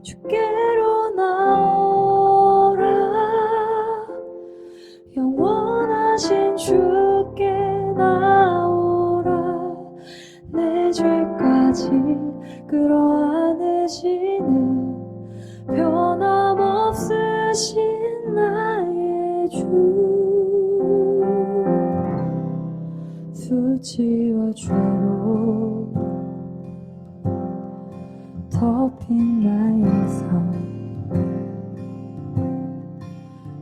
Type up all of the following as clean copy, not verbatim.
주께로 나오라. 영원하신 주께 나오라. 내 죄까지 끌어안으시는 변함없으신 나의 주. 수치와 죄로 덮인 나의 삶,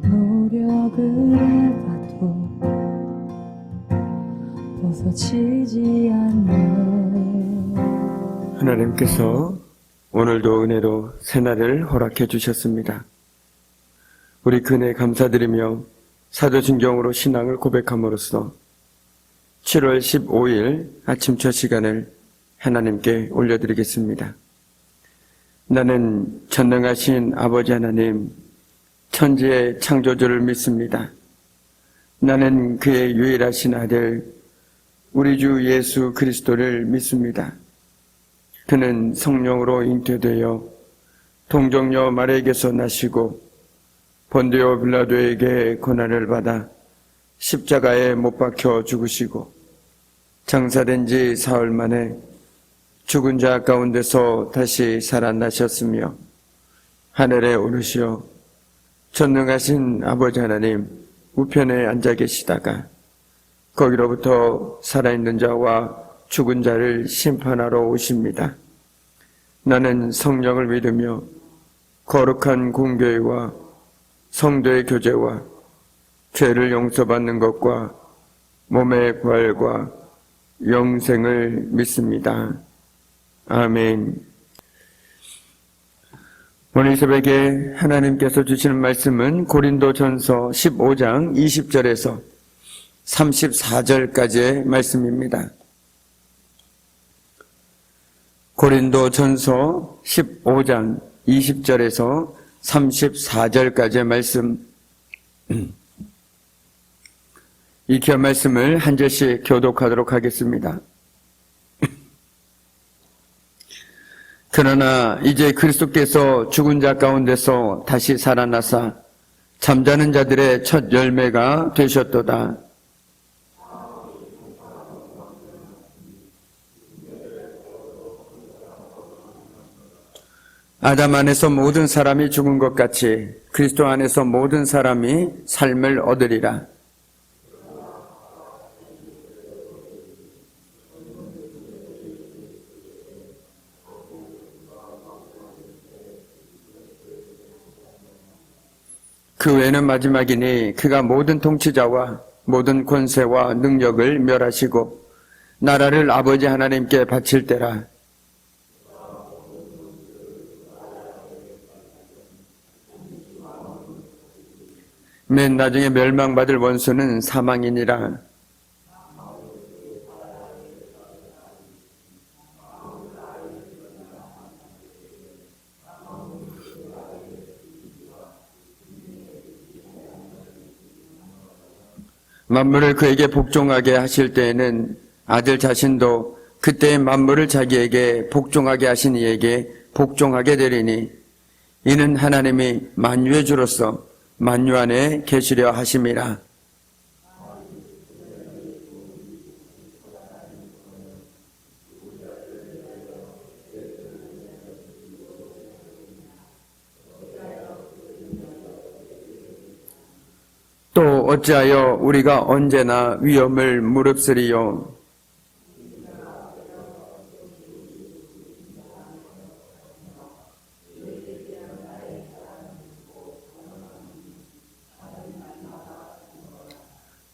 노력을 해봐도 벗어지지 않네. 하나님께서 오늘도 은혜로 새날을 허락해 주셨습니다. 우리 그은혜 감사드리며 사도신경으로 신앙을 고백함으로써 7월 15일 아침 첫 시간을 하나님께 올려드리겠습니다. 나는 전능하신 아버지 하나님, 천지의 창조주를 믿습니다. 나는 그의 유일하신 아들, 우리 주 예수 그리스도를 믿습니다. 그는 성령으로 잉태되어 동정녀 마리아에게서 나시고 본디오 빌라도에게 고난을 받아 십자가에 못 박혀 죽으시고 장사된 지 사흘 만에 죽은 자 가운데서 다시 살아나셨으며 하늘에 오르시어 전능하신 아버지 하나님 우편에 앉아 계시다가 거기로부터 살아있는 자와 죽은 자를 심판하러 오십니다. 나는 성령을 믿으며 거룩한 공교회와 성도의 교제와 죄를 용서받는 것과 몸의 부활과 영생을 믿습니다. 아멘. 오늘 이 새벽에 하나님께서 주시는 말씀은 고린도전서 15장 20절에서 34절까지의 말씀입니다. 고린도전서 15장 20절에서 34절까지의 말씀, 이 귀한 말씀을 한 절씩 교독하도록 하겠습니다. 그러나 이제 그리스도께서 죽은 자 가운데서 다시 살아나사 잠자는 자들의 첫 열매가 되셨도다. 아담 안에서 모든 사람이 죽은 것 같이 그리스도 안에서 모든 사람이 삶을 얻으리라. 그 외에는 마지막이니 그가 모든 통치자와 모든 권세와 능력을 멸하시고 나라를 아버지 하나님께 바칠 때라. 맨 나중에 멸망받을 원수는 사망이니라. 만물을 그에게 복종하게 하실 때에는 아들 자신도 그때의 만물을 자기에게 복종하게 하신 이에게 복종하게 되리니 이는 하나님이 만유의 주로서 만유 안에 계시려 하심이라. 또 어찌하여 우리가 언제나 위험을 무릅쓰리요.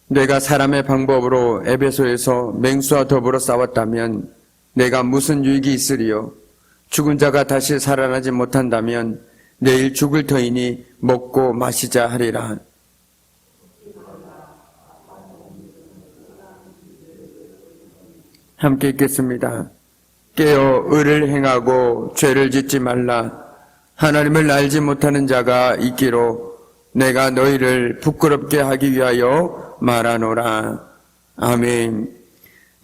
내가 사람의 방법으로 에베소에서 맹수와 더불어 싸웠다면 내가 무슨 유익이 있으리요? 죽은 자가 다시 살아나지 못한다면 내일 죽을 터이니 먹고 마시자 하리라. 함께 읽겠습니다. 깨어 의를 행하고 죄를 짓지 말라. 하나님을 알지 못하는 자가 있기로 내가 너희를 부끄럽게 하기 위하여 말하노라. 아멘.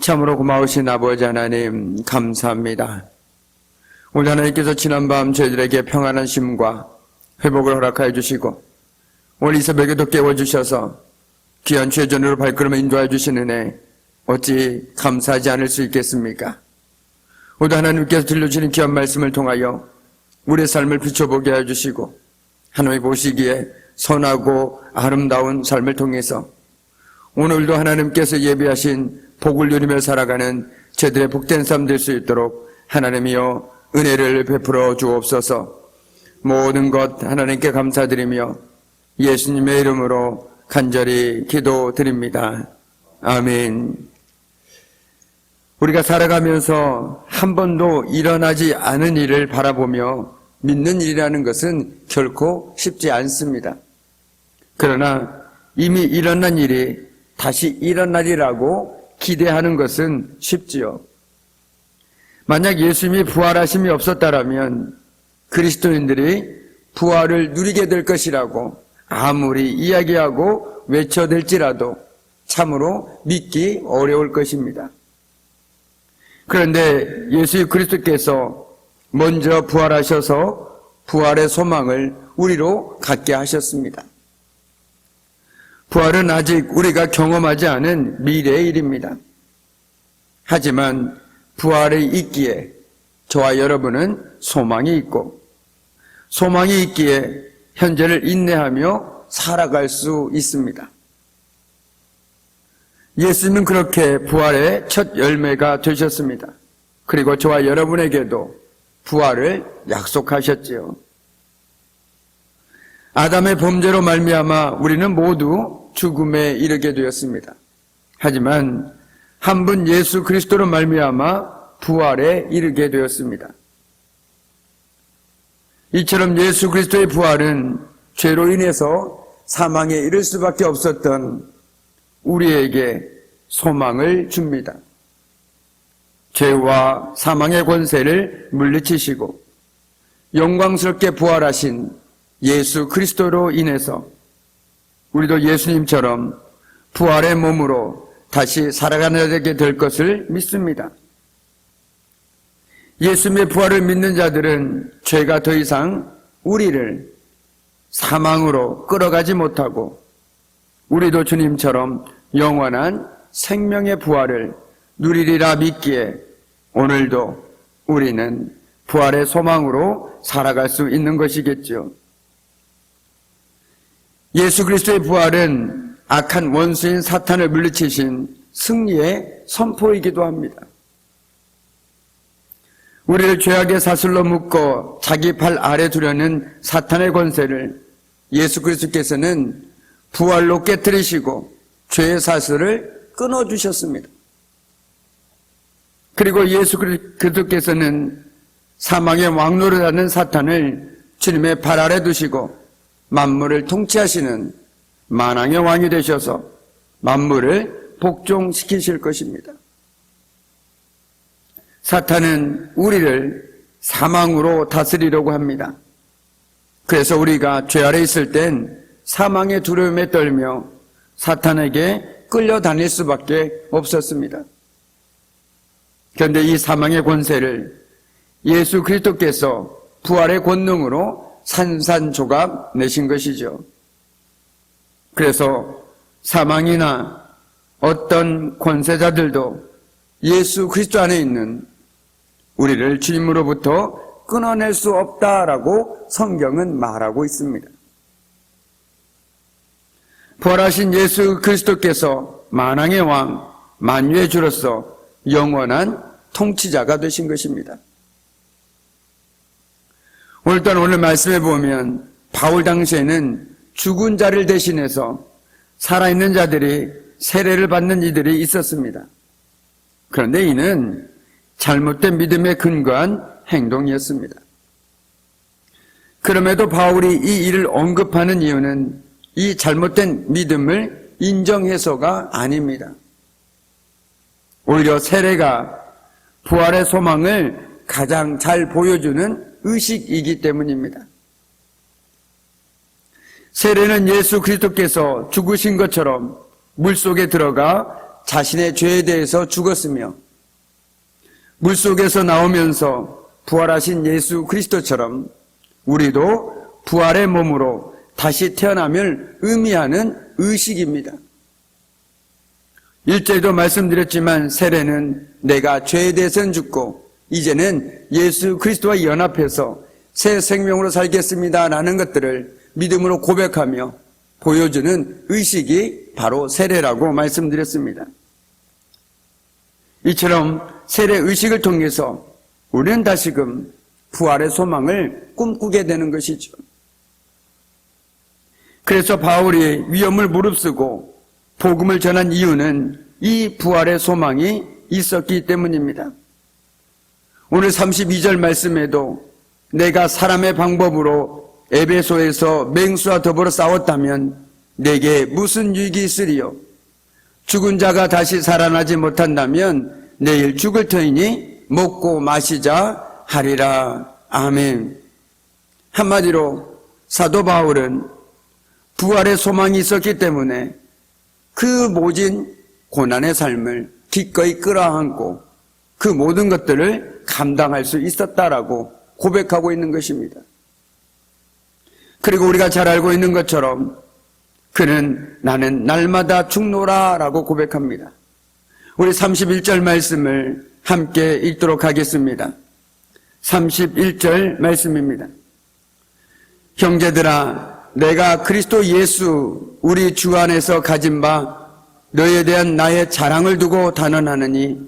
참으로 고마우신 아버지 하나님 감사합니다. 우리 하나님께서 지난밤 저희들에게 평안한 쉼과 회복을 허락하여 주시고 오늘 이 새벽에도 깨워주셔서 귀한 죄전으로 발걸음을 인도하여 주시는 애 어찌 감사하지 않을 수 있겠습니까? 오늘 하나님께서 들려주시는 귀한 말씀을 통하여 우리의 삶을 비춰보게 하여 주시고 하나님이 보시기에 선하고 아름다운 삶을 통해서 오늘도 하나님께서 예비하신 복을 누리며 살아가는 저희들의 복된 삶 될 수 있도록 하나님이여 은혜를 베풀어 주옵소서. 모든 것 하나님께 감사드리며 예수님의 이름으로 간절히 기도드립니다. 아멘. 우리가 살아가면서 한 번도 일어나지 않은 일을 바라보며 믿는 일이라는 것은 결코 쉽지 않습니다. 그러나 이미 일어난 일이 다시 일어나리라고 기대하는 것은 쉽지요. 만약 예수님이 부활하심이 없었다라면 그리스도인들이 부활을 누리게 될 것이라고 아무리 이야기하고 외쳐댈지라도 참으로 믿기 어려울 것입니다. 그런데 예수 그리스도께서 먼저 부활하셔서 부활의 소망을 우리로 갖게 하셨습니다. 부활은 아직 우리가 경험하지 않은 미래의 일입니다. 하지만 부활이 있기에 저와 여러분은 소망이 있고 소망이 있기에 현재를 인내하며 살아갈 수 있습니다. 예수님은 그렇게 부활의 첫 열매가 되셨습니다. 그리고 저와 여러분에게도 부활을 약속하셨지요. 아담의 범죄로 말미암아 우리는 모두 죽음에 이르게 되었습니다. 하지만 한 분 예수 그리스도로 말미암아 부활에 이르게 되었습니다. 이처럼 예수 그리스도의 부활은 죄로 인해서 사망에 이를 수밖에 없었던 우리에게 소망을 줍니다. 죄와 사망의 권세를 물리치시고 영광스럽게 부활하신 예수 그리스도로 인해서 우리도 예수님처럼 부활의 몸으로 다시 살아가게 될 것을 믿습니다. 예수님의 부활을 믿는 자들은 죄가 더 이상 우리를 사망으로 끌어가지 못하고 우리도 주님처럼 영원한 생명의 부활을 누리리라 믿기에 오늘도 우리는 부활의 소망으로 살아갈 수 있는 것이겠죠. 예수 그리스도의 부활은 악한 원수인 사탄을 물리치신 승리의 선포이기도 합니다. 우리를 죄악의 사슬로 묶어 자기 발 아래 두려는 사탄의 권세를 예수 그리스도께서는 부활로 깨뜨리시고 죄의 사슬을 끊어주셨습니다. 그리고 예수 그리스도께서는 사망의 왕노릇하는 사탄을 주님의 발 아래 두시고 만물을 통치하시는 만왕의 왕이 되셔서 만물을 복종시키실 것입니다. 사탄은 우리를 사망으로 다스리려고 합니다. 그래서 우리가 죄 아래 있을 땐 사망의 두려움에 떨며 사탄에게 끌려다닐 수밖에 없었습니다. 그런데 이 사망의 권세를 예수 그리스도께서 부활의 권능으로 산산조각 내신 것이죠. 그래서 사망이나 어떤 권세자들도 예수 그리스도 안에 있는 우리를 주님으로부터 끊어낼 수 없다라고 성경은 말하고 있습니다. 부활하신 예수 그리스도께서 만왕의 왕, 만유의 주로서 영원한 통치자가 되신 것입니다. 오늘 말씀해 보면 바울 당시에는 죽은 자를 대신해서 살아있는 자들이 세례를 받는 이들이 있었습니다. 그런데 이는 잘못된 믿음에 근거한 행동이었습니다. 그럼에도 바울이 이 일을 언급하는 이유는 이 잘못된 믿음을 인정해서가 아닙니다. 오히려 세례가 부활의 소망을 가장 잘 보여주는 의식이기 때문입니다. 세례는 예수 그리스도께서 죽으신 것처럼 물속에 들어가 자신의 죄에 대해서 죽었으며 물속에서 나오면서 부활하신 예수 그리스도처럼 우리도 부활의 몸으로 다시 태어남을 의미하는 의식입니다. 1절에도 말씀드렸지만 세례는 내가 죄에 대해서는 죽고 이제는 예수 그리스도와 연합해서 새 생명으로 살겠습니다 라는 것들을 믿음으로 고백하며 보여주는 의식이 바로 세례라고 말씀드렸습니다. 이처럼 세례 의식을 통해서 우리는 다시금 부활의 소망을 꿈꾸게 되는 것이죠. 그래서 바울이 위험을 무릅쓰고 복음을 전한 이유는 이 부활의 소망이 있었기 때문입니다. 오늘 32절 말씀에도 내가 사람의 방법으로 에베소에서 맹수와 더불어 싸웠다면 내게 무슨 유익이 있으리요? 죽은 자가 다시 살아나지 못한다면 내일 죽을 터이니 먹고 마시자 하리라. 아멘. 한마디로 사도 바울은 부활의 소망이 있었기 때문에 그 모진 고난의 삶을 기꺼이 끌어안고 그 모든 것들을 감당할 수 있었다라고 고백하고 있는 것입니다. 그리고 우리가 잘 알고 있는 것처럼 그는 나는 날마다 죽노라 라고 고백합니다. 우리 31절 말씀을 함께 읽도록 하겠습니다. 31절 말씀입니다. 형제들아, 내가 그리스도 예수 우리 주 안에서 가진 바 너에 대한 나의 자랑을 두고 단언하느니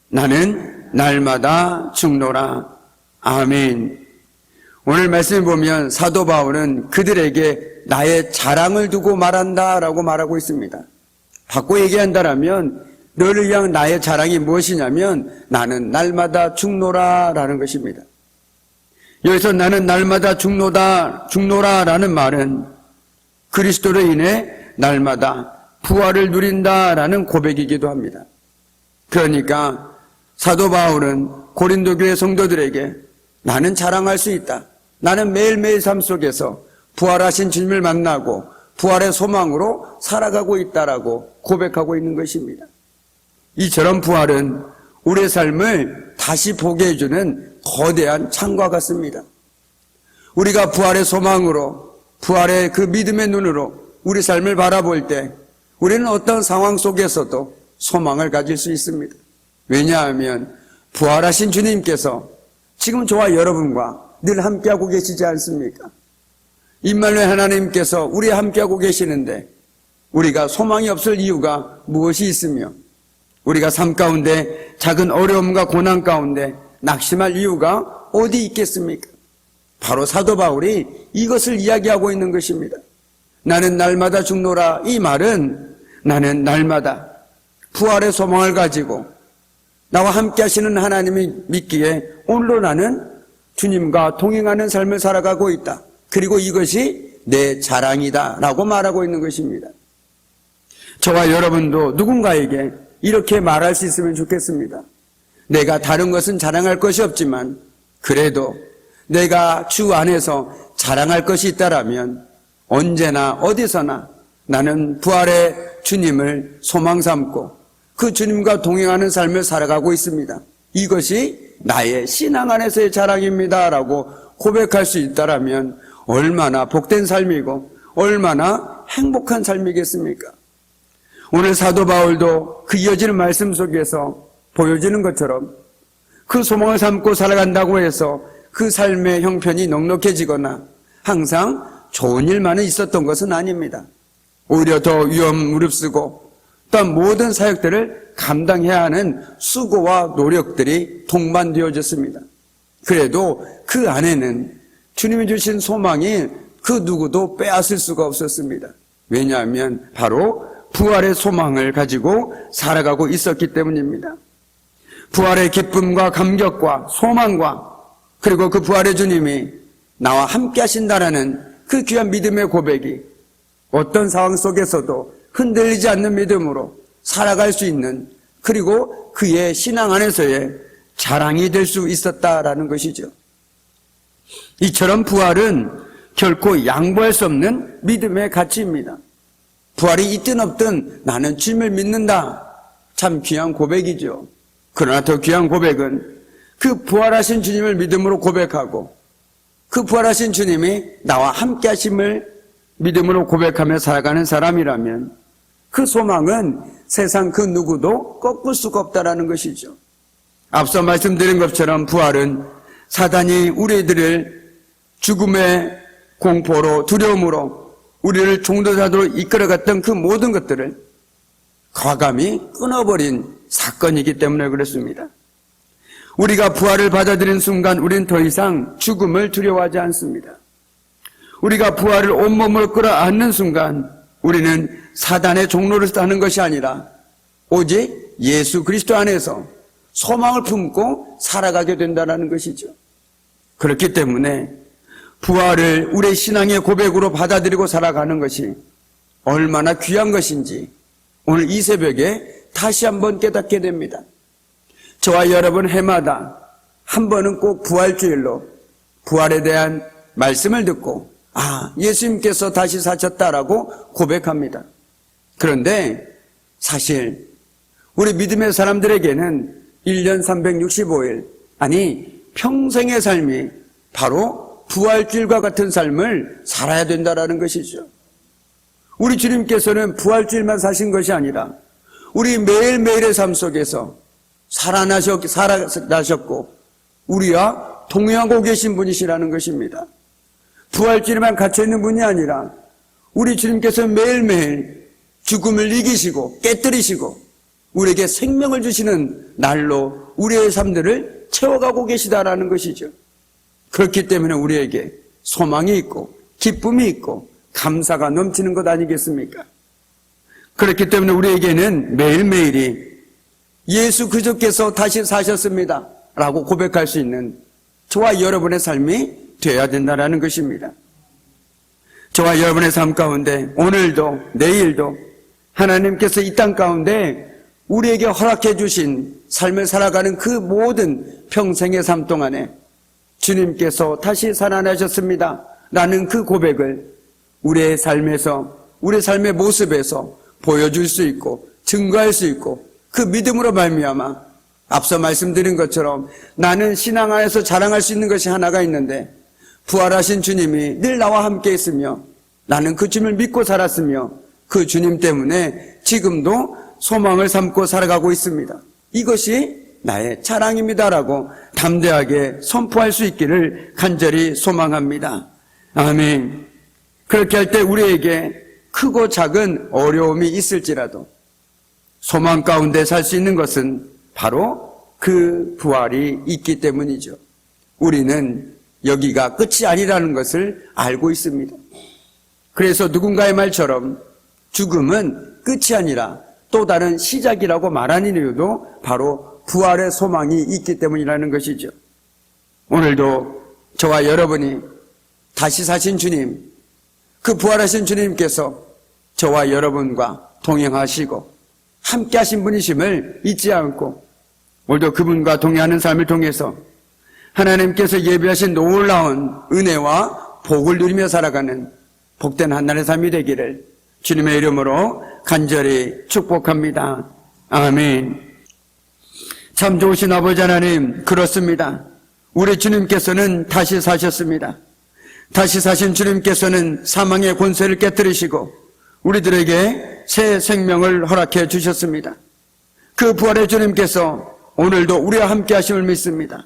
나는 날마다 죽노라. 아멘. 오늘 말씀을 보면 사도 바울은 그들에게 나의 자랑을 두고 말한다라고 말하고 있습니다. 바꿔 얘기한다라면 너를 위한 나의 자랑이 무엇이냐면 나는 날마다 죽노라라는 것입니다. 여기서 나는 날마다 죽노라라는 말은 그리스도로 인해 날마다 부활을 누린다라는 고백이기도 합니다. 그러니까 사도 바울은 고린도 교회 성도들에게 나는 자랑할 수 있다. 나는 매일매일 삶 속에서 부활하신 주님을 만나고 부활의 소망으로 살아가고 있다라고 고백하고 있는 것입니다. 이처럼 부활은 우리의 삶을 다시 보게 해주는 거대한 창과 같습니다. 우리가 부활의 소망으로 부활의 그 믿음의 눈으로 우리 삶을 바라볼 때 우리는 어떤 상황 속에서도 소망을 가질 수 있습니다. 왜냐하면 부활하신 주님께서 지금 저와 여러분과 늘 함께하고 계시지 않습니까? 임마누엘 하나님께서 우리 함께하고 계시는데 우리가 소망이 없을 이유가 무엇이 있으며 우리가 삶 가운데 작은 어려움과 고난 가운데 낙심할 이유가 어디 있겠습니까? 바로 사도 바울이 이것을 이야기하고 있는 것입니다. 나는 날마다 죽노라. 이 말은 나는 날마다 부활의 소망을 가지고 나와 함께 하시는 하나님이 믿기에 오늘도 나는 주님과 동행하는 삶을 살아가고 있다. 그리고 이것이 내 자랑이다 라고 말하고 있는 것입니다. 저와 여러분도 누군가에게 이렇게 말할 수 있으면 좋겠습니다. 내가 다른 것은 자랑할 것이 없지만 그래도 내가 주 안에서 자랑할 것이 있다라면 언제나 어디서나 나는 부활의 주님을 소망 삼고 그 주님과 동행하는 삶을 살아가고 있습니다. 이것이 나의 신앙 안에서의 자랑입니다 라고 고백할 수 있다라면 얼마나 복된 삶이고 얼마나 행복한 삶이겠습니까? 오늘 사도 바울도 그 이어지는 말씀 속에서 보여지는 것처럼 그 소망을 삼고 살아간다고 해서 그 삶의 형편이 넉넉해지거나 항상 좋은 일만은 있었던 것은 아닙니다. 오히려 더 위험 무릅쓰고 또한 모든 사역들을 감당해야 하는 수고와 노력들이 동반되어졌습니다. 그래도 그 안에는 주님이 주신 소망이 그 누구도 빼앗을 수가 없었습니다. 왜냐하면 바로 부활의 소망을 가지고 살아가고 있었기 때문입니다. 부활의 기쁨과 감격과 소망과 그리고 그 부활의 주님이 나와 함께 하신다라는 그 귀한 믿음의 고백이 어떤 상황 속에서도 흔들리지 않는 믿음으로 살아갈 수 있는 그리고 그의 신앙 안에서의 자랑이 될 수 있었다라는 것이죠. 이처럼 부활은 결코 양보할 수 없는 믿음의 가치입니다. 부활이 있든 없든 나는 주님을 믿는다. 참 귀한 고백이죠. 그러나 더 귀한 고백은 그 부활하신 주님을 믿음으로 고백하고 그 부활하신 주님이 나와 함께 하심을 믿음으로 고백하며 살아가는 사람이라면 그 소망은 세상 그 누구도 꺾을 수가 없다라는 것이죠. 앞서 말씀드린 것처럼 부활은 사단이 우리들을 죽음의 공포로 두려움으로 우리를 종도자로 이끌어갔던 그 모든 것들을 과감히 끊어버린 사건이기 때문에 그렇습니다. 우리가 부활을 받아들인 순간 우리는 더 이상 죽음을 두려워하지 않습니다. 우리가 부활을 온몸으로 끌어안는 순간 우리는 사단의 종로를 따는 것이 아니라 오직 예수 그리스도 안에서 소망을 품고 살아가게 된다는 것이죠. 그렇기 때문에 부활을 우리의 신앙의 고백으로 받아들이고 살아가는 것이 얼마나 귀한 것인지 오늘 이 새벽에 다시 한번 깨닫게 됩니다. 저와 여러분 해마다 한 번은 꼭 부활주일로 부활에 대한 말씀을 듣고 예수님께서 다시 사셨다라고 고백합니다. 그런데 사실 우리 믿음의 사람들에게는 1년 365일 아니 평생의 삶이 바로 부활주일과 같은 삶을 살아야 된다라는 것이죠. 우리 주님께서는 부활주일만 사신 것이 아니라 우리 매일매일의 삶 속에서 살아나셨고 우리와 동행하고 계신 분이시라는 것입니다. 부활주일만 갇혀있는 분이 아니라 우리 주님께서 매일매일 죽음을 이기시고 깨뜨리시고 우리에게 생명을 주시는 날로 우리의 삶들을 채워가고 계시다라는 것이죠. 그렇기 때문에 우리에게 소망이 있고 기쁨이 있고 감사가 넘치는 것 아니겠습니까? 그렇기 때문에 우리에게는 매일매일이 예수 그리스도께서 다시 사셨습니다 라고 고백할 수 있는 저와 여러분의 삶이 되어야 된다는 것입니다. 저와 여러분의 삶 가운데 오늘도 내일도 하나님께서 이 땅 가운데 우리에게 허락해 주신 삶을 살아가는 그 모든 평생의 삶 동안에 주님께서 다시 살아나셨습니다 라는 그 고백을 우리의 삶에서 우리의 삶의 모습에서 보여줄 수 있고 증거할 수 있고 그 믿음으로 말미암아 앞서 말씀드린 것처럼 나는 신앙 안에서 자랑할 수 있는 것이 하나가 있는데 부활하신 주님이 늘 나와 함께 있으며 나는 그 주님을 믿고 살았으며 그 주님 때문에 지금도 소망을 삼고 살아가고 있습니다. 이것이 나의 자랑입니다라고 담대하게 선포할 수 있기를 간절히 소망합니다. 아멘. 그렇게 할 때 우리에게 크고 작은 어려움이 있을지라도 소망 가운데 살 수 있는 것은 바로 그 부활이 있기 때문이죠. 우리는 여기가 끝이 아니라는 것을 알고 있습니다. 그래서 누군가의 말처럼 죽음은 끝이 아니라 또 다른 시작이라고 말하는 이유도 바로 부활의 소망이 있기 때문이라는 것이죠. 오늘도 저와 여러분이 다시 사신 주님, 그 부활하신 주님께서 저와 여러분과 동행하시고 함께 하신 분이심을 잊지 않고 오늘도 그분과 동행하는 삶을 통해서 하나님께서 예비하신 놀라운 은혜와 복을 누리며 살아가는 복된 한날의 삶이 되기를 주님의 이름으로 간절히 축복합니다. 아멘. 참 좋으신 아버지 하나님, 그렇습니다. 우리 주님께서는 다시 사셨습니다. 다시 사신 주님께서는 사망의 권세를 깨뜨리시고 우리들에게 새 생명을 허락해 주셨습니다. 그 부활의 주님께서 오늘도 우리와 함께 하심을 믿습니다.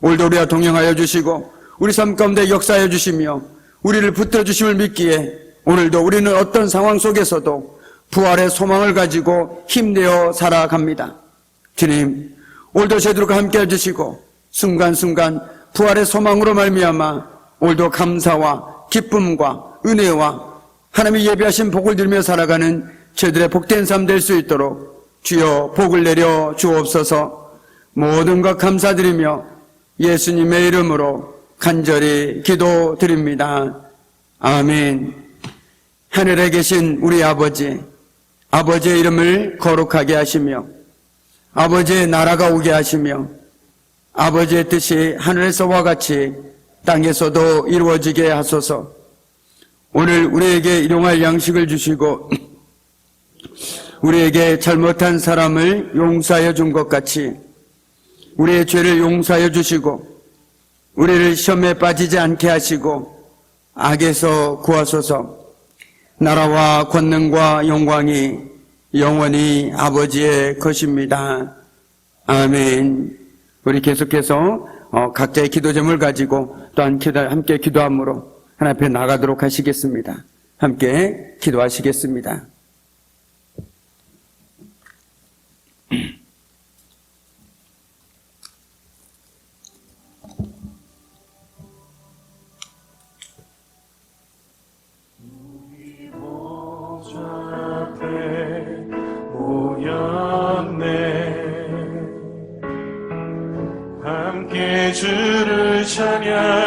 오늘도 우리와 동행하여 주시고 우리 삶 가운데 역사하여 주시며 우리를 붙들어 주심을 믿기에 오늘도 우리는 어떤 상황 속에서도 부활의 소망을 가지고 힘내어 살아갑니다. 주님, 오늘도 저희들과 함께 해주시고 순간순간 부활의 소망으로 말미암아 오늘도 감사와 기쁨과 은혜와 하나님이 예비하신 복을 누리며 살아가는 저희들의 복된 삶 될 수 있도록 주여 복을 내려 주옵소서. 모든 것 감사드리며 예수님의 이름으로 간절히 기도드립니다. 아멘. 하늘에 계신 우리 아버지, 아버지의 이름을 거룩하게 하시며 아버지의 나라가 오게 하시며 아버지의 뜻이 하늘에서와 같이 땅에서도 이루어지게 하소서. 오늘 우리에게 일용할 양식을 주시고 우리에게 잘못한 사람을 용서하여 준 것 같이 우리의 죄를 용서하여 주시고 우리를 시험에 빠지지 않게 하시고 악에서 구하소서. 나라와 권능과 영광이 영원히 아버지의 것입니다. 아멘. 우리 계속해서 각자의 기도 제목을 가지고 또한 함께 기도함으로 하나님 앞에 나가도록 하시겠습니다. 함께 기도하시겠습니다. 모였네 함께 주를 찬양